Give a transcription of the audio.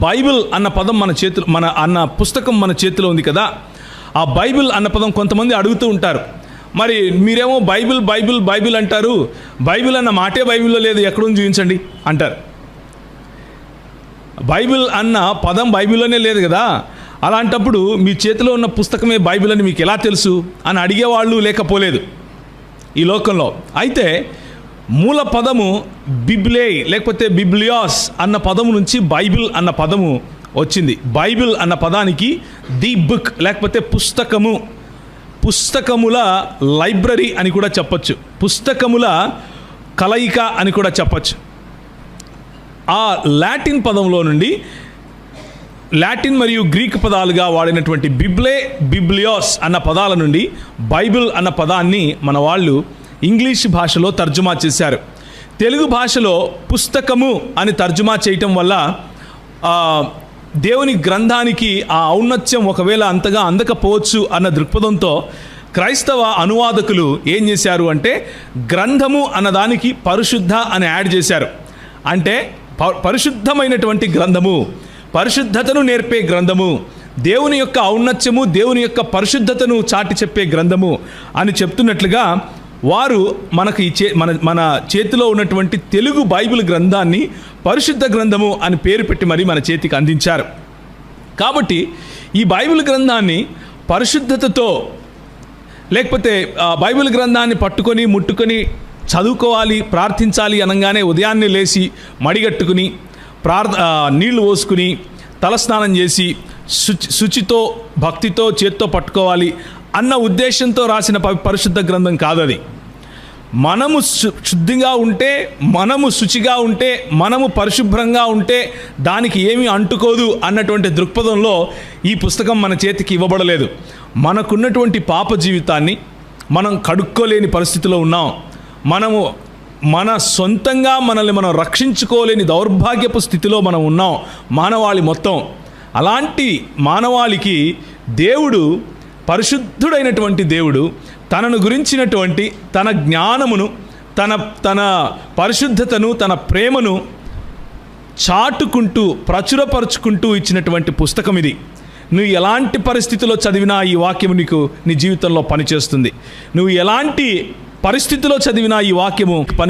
Bible అన్న పదం మన పుస్తకం మన చేతిలో ఉంది కదా. ఆ బైబిల్ అన్న పదం కొంతమంది అడుగుతూ ఉంటారు, మరి మీరేమో బైబిల్ బైబిల్ బైబిల్ అంటారు, బైబిల్ అన్న మాటే బైబిల్లో లేదు, ఎక్కడుంది చూపించండి అంటారు. బైబిల్ అన్న పదం బైబిల్లోనే లేదు కదా, అలాంటప్పుడు మీ చేతిలో ఉన్న పుస్తకమే బైబిల్ అని మీకు ఎలా తెలుసు అని అడిగేవాళ్ళు లేకపోలేదు ఈ లోకంలో. అయితే మూల పదము బిబ్లే లేకపోతే బిబ్లియాస్ అన్న పదము నుంచి బైబిల్ అన్న పదము వచ్చింది. బైబిల్ అన్న పదానికి ది బుక్ లేకపోతే పుస్తకము, పుస్తకముల లైబ్రరీ అని కూడా చెప్పచ్చు, పుస్తకముల కలయిక అని కూడా చెప్పచ్చు. ఆ లాటిన్ పదంలో నుండి, లాటిన్ మరియు గ్రీక్ పదాలుగా వాడినటువంటి బిబ్లే బిబ్లియాస్ అన్న పదాల నుండి బైబిల్ అన్న పదాన్ని మన వాళ్ళు ఇంగ్లీష్ భాషలో తర్జుమా చేశారు. తెలుగు భాషలో పుస్తకము అని తర్జుమా చేయటం వల్ల దేవుని గ్రంథానికి ఆ ఔన్నత్యం ఒకవేళ అంతగా అందకపోవచ్చు అన్న దృక్పథంతో క్రైస్తవ అనువాదకులు ఏం చేశారు అంటే గ్రంథము అన్నదానికి పరిశుద్ధ అని యాడ్ చేశారు. అంటే పరిశుద్ధమైనటువంటి గ్రంథము, పరిశుద్ధతను నేర్పే గ్రంథము, దేవుని యొక్క ఔన్నత్యము, దేవుని యొక్క పరిశుద్ధతను చాటి చెప్పే గ్రంథము అని చెప్తున్నట్లుగా వారు మనకి మన చేతిలో ఉన్నటువంటి తెలుగు బైబిల్ గ్రంథాన్ని పరిశుద్ధ గ్రంథము అని పేరు పెట్టి మరి మన చేతికి అందించారు. కాబట్టి ఈ బైబిల్ గ్రంథాన్ని పరిశుద్ధతతో, లేకపోతే బైబిల్ గ్రంథాన్ని పట్టుకొని ముట్టుకొని చదువుకోవాలి, ప్రార్థించాలి అనగానే ఉదయాన్నే లేచి మడిగట్టుకుని నీళ్లు పోసుకుని తలస్నానం చేసి శుచితో భక్తితో చేత్తో పట్టుకోవాలి అన్న ఉద్దేశంతో రాసిన పరిశుద్ధ గ్రంథం కాదు అది. మనము శుద్ధిగా ఉంటే, మనము శుచిగా ఉంటే, మనము పరిశుభ్రంగా ఉంటే దానికి ఏమీ అంటుకోదు అన్నటువంటి దృక్పథంలో ఈ పుస్తకం మన చేతికి ఇవ్వబడలేదు. మనకున్నటువంటి పాప జీవితాన్ని మనం కడుక్కోలేని పరిస్థితిలో ఉన్నాం. మనము మన సొంతంగా మనల్ని మనం రక్షించుకోలేని దౌర్భాగ్యపు స్థితిలో మనం ఉన్నాం మానవాళి మొత్తం. అలాంటి మానవాళికి దేవుడు, పరిశుద్ధుడైనటువంటి దేవుడు తనను గురించినటువంటి తన జ్ఞానమును, తన పరిశుద్ధతను, తన ప్రేమను చాటుకుంటూ ప్రచురపరుచుకుంటూ ఇచ్చినటువంటి పుస్తకం ఇది. నువ్వు ఎలాంటి పరిస్థితిలో చదివినా ఈ వాక్యము నీకు నీ జీవితంలో పనిచేస్తుంది. నువ్వు ఎలాంటి పరిస్థితిలో చదివినా ఈ వాక్యము